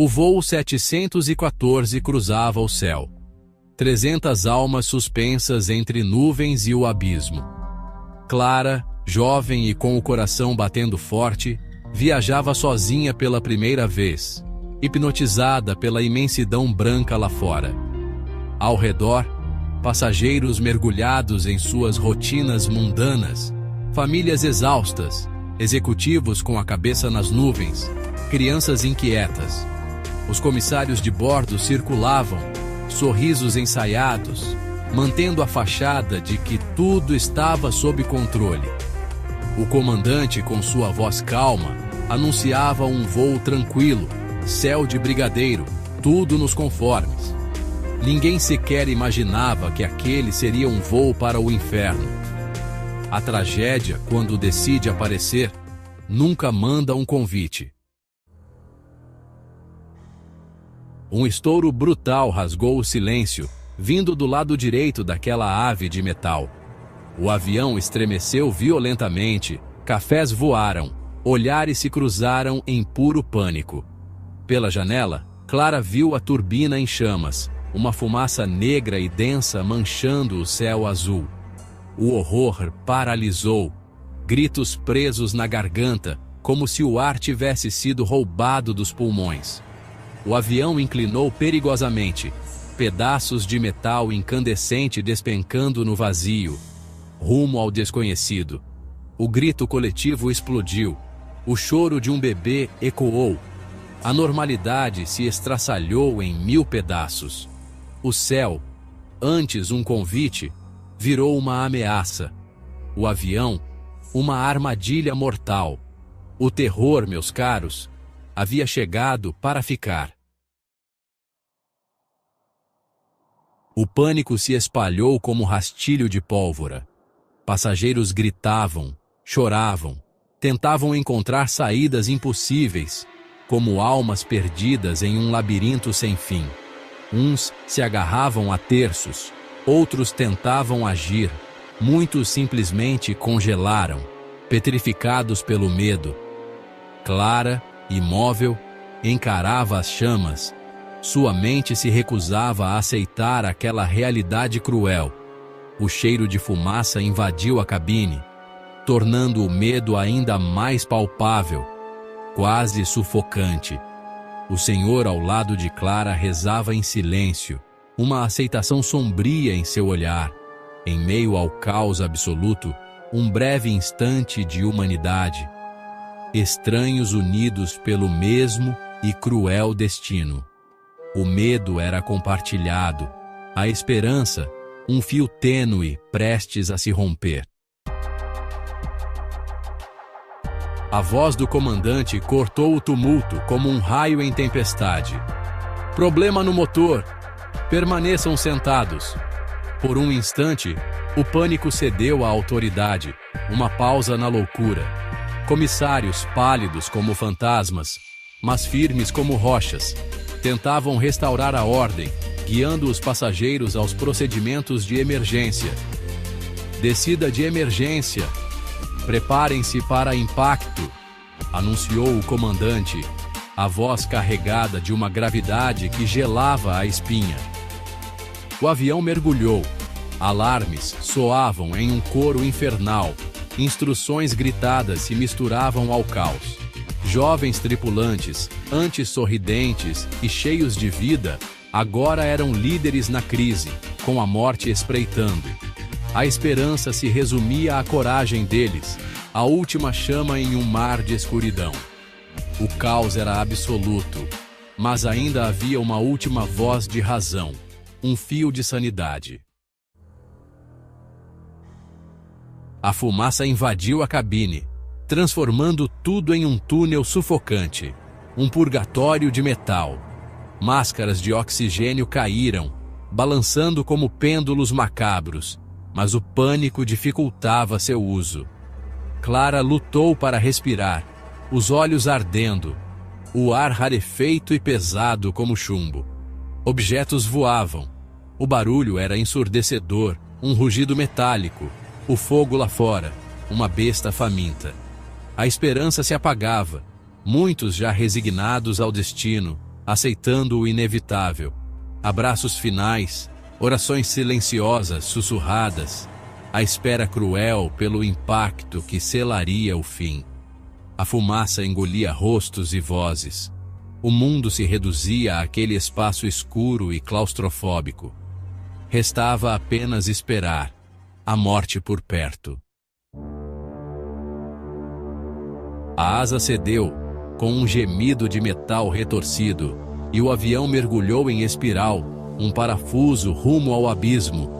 O voo 714 cruzava o céu. 300 almas suspensas entre nuvens e o abismo. Clara, jovem e com o coração batendo forte, viajava sozinha pela primeira vez, hipnotizada pela imensidão branca lá fora. Ao redor, passageiros mergulhados em suas rotinas mundanas, famílias exaustas, executivos com a cabeça nas nuvens, crianças inquietas. Os comissários de bordo circulavam, sorrisos ensaiados, mantendo a fachada de que tudo estava sob controle. O comandante, com sua voz calma, anunciava um voo tranquilo, céu de brigadeiro, tudo nos conformes. Ninguém sequer imaginava que aquele seria um voo para o inferno. A tragédia, quando decide aparecer, nunca manda um convite. Um estouro brutal rasgou o silêncio, vindo do lado direito daquela ave de metal. O avião estremeceu violentamente, cafés voaram, olhares se cruzaram em puro pânico. Pela janela, Clara viu a turbina em chamas, uma fumaça negra e densa manchando o céu azul. O horror paralisou, gritos presos na garganta, como se o ar tivesse sido roubado dos pulmões. O avião inclinou perigosamente, pedaços de metal incandescente despencando no vazio, rumo ao desconhecido. O grito coletivo explodiu, o choro de um bebê ecoou. A normalidade se estraçalhou em 1000 pedaços. O céu, antes um convite, virou uma ameaça. O avião, uma armadilha mortal. O terror, meus caros, havia chegado para ficar. O pânico se espalhou como rastilho de pólvora. Passageiros gritavam, choravam, tentavam encontrar saídas impossíveis, como almas perdidas em um labirinto sem fim. Uns se agarravam a terços, outros tentavam agir, muitos simplesmente congelaram, petrificados pelo medo. Clara, imóvel, encarava as chamas. Sua mente se recusava a aceitar aquela realidade cruel. O cheiro de fumaça invadiu a cabine, tornando o medo ainda mais palpável, quase sufocante. O senhor ao lado de Clara rezava em silêncio, uma aceitação sombria em seu olhar. Em meio ao caos absoluto, um breve instante de humanidade. Estranhos unidos pelo mesmo e cruel destino. O medo era compartilhado, a esperança, um fio tênue prestes a se romper. A voz do comandante cortou o tumulto como um raio em tempestade. Problema no motor. Permaneçam sentados. Por um instante, o pânico cedeu à autoridade, uma pausa na loucura. Comissários pálidos como fantasmas, mas firmes como rochas, tentavam restaurar a ordem, guiando os passageiros aos procedimentos de emergência. Descida de emergência. Preparem-se para impacto, anunciou o comandante, a voz carregada de uma gravidade que gelava a espinha. O avião mergulhou. Alarmes soavam em um coro infernal. Instruções gritadas se misturavam ao caos. Jovens tripulantes, antes sorridentes e cheios de vida, agora eram líderes na crise, com a morte espreitando. A esperança se resumia à coragem deles, a última chama em um mar de escuridão. O caos era absoluto, mas ainda havia uma última voz de razão, um fio de sanidade. A fumaça invadiu a cabine, transformando tudo em um túnel sufocante, um purgatório de metal. Máscaras de oxigênio caíram, balançando como pêndulos macabros, mas o pânico dificultava seu uso. Clara lutou para respirar, os olhos ardendo, o ar rarefeito e pesado como chumbo. Objetos voavam. O barulho era ensurdecedor, um rugido metálico, o fogo lá fora, uma besta faminta. A esperança se apagava, muitos já resignados ao destino, aceitando o inevitável. Abraços finais, orações silenciosas, sussurradas, a espera cruel pelo impacto que selaria o fim. A fumaça engolia rostos e vozes. O mundo se reduzia àquele espaço escuro e claustrofóbico. Restava apenas esperar, a morte por perto. A asa cedeu, com um gemido de metal retorcido, e o avião mergulhou em espiral, um parafuso rumo ao abismo.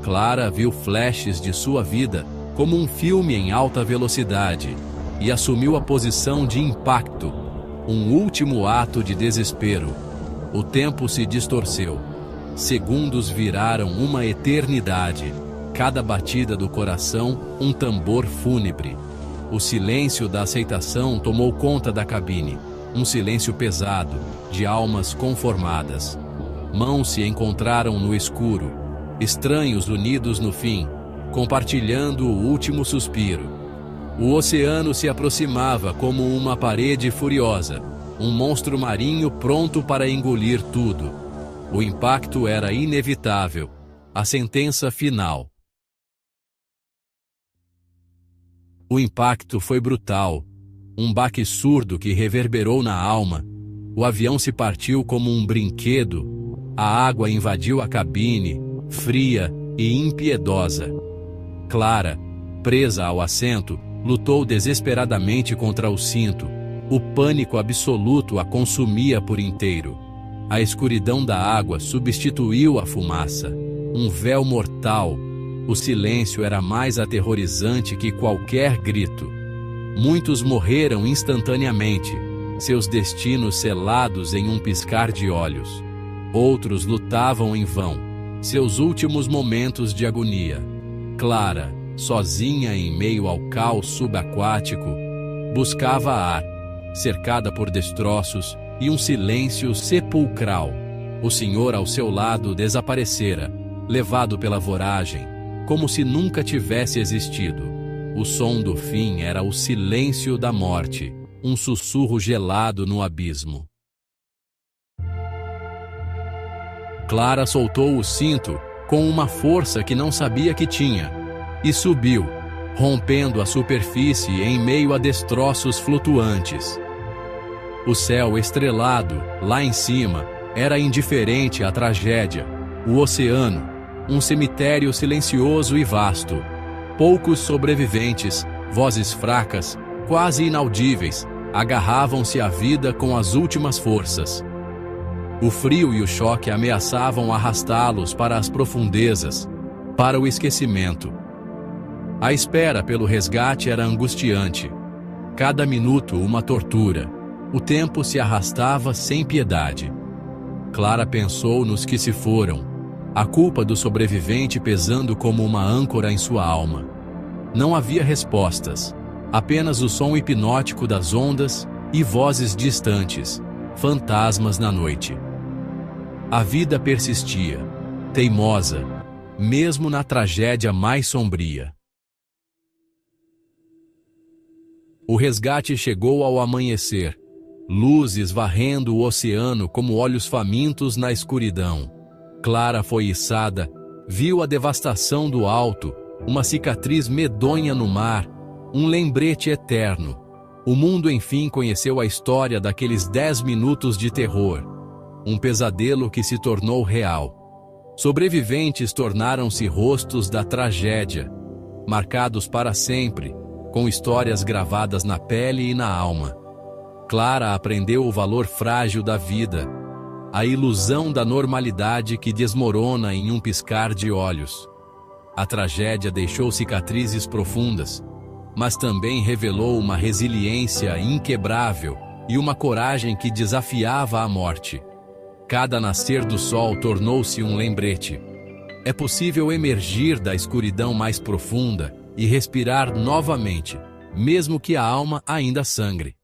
Clara viu flashes de sua vida, como um filme em alta velocidade, e assumiu a posição de impacto, um último ato de desespero. O tempo se distorceu. Segundos viraram uma eternidade, cada batida do coração um tambor fúnebre. O silêncio da aceitação tomou conta da cabine, um silêncio pesado, de almas conformadas. Mãos se encontraram no escuro, estranhos unidos no fim, compartilhando o último suspiro. O oceano se aproximava como uma parede furiosa, um monstro marinho pronto para engolir tudo. O impacto era inevitável, a sentença final. O impacto foi brutal, um baque surdo que reverberou na alma. O avião se partiu como um brinquedo, a água invadiu a cabine, fria e impiedosa. Clara, presa ao assento, lutou desesperadamente contra o cinto. O pânico absoluto a consumia por inteiro. A escuridão da água substituiu a fumaça. Um véu mortal. O silêncio era mais aterrorizante que qualquer grito. Muitos morreram instantaneamente, seus destinos selados em um piscar de olhos. Outros lutavam em vão, seus últimos momentos de agonia. Clara, sozinha em meio ao caos subaquático, buscava ar, cercada por destroços e um silêncio sepulcral. O senhor ao seu lado desaparecera, levado pela voragem, como se nunca tivesse existido. O som do fim era o silêncio da morte, um sussurro gelado no abismo. Clara soltou o cinto com uma força que não sabia que tinha e subiu, rompendo a superfície em meio a destroços flutuantes. O céu estrelado, lá em cima, era indiferente à tragédia. O oceano, um cemitério silencioso e vasto. Poucos sobreviventes, vozes fracas, quase inaudíveis, agarravam-se à vida com as últimas forças. O frio e o choque ameaçavam arrastá-los para as profundezas, para o esquecimento. A espera pelo resgate era angustiante. Cada minuto uma tortura. O tempo se arrastava sem piedade. Clara pensou nos que se foram, a culpa do sobrevivente pesando como uma âncora em sua alma. Não havia respostas, apenas o som hipnótico das ondas e vozes distantes, fantasmas na noite. A vida persistia, teimosa, mesmo na tragédia mais sombria. O resgate chegou ao amanhecer, luzes varrendo o oceano como olhos famintos na escuridão. Clara foi içada, viu a devastação do alto, uma cicatriz medonha no mar, um lembrete eterno. O mundo enfim conheceu a história daqueles 10 minutos de terror, um pesadelo que se tornou real. Sobreviventes tornaram-se rostos da tragédia, marcados para sempre, com histórias gravadas na pele e na alma. Clara aprendeu o valor frágil da vida, a ilusão da normalidade que desmorona em um piscar de olhos. A tragédia deixou cicatrizes profundas, mas também revelou uma resiliência inquebrável e uma coragem que desafiava a morte. Cada nascer do sol tornou-se um lembrete. É possível emergir da escuridão mais profunda e respirar novamente, mesmo que a alma ainda sangre.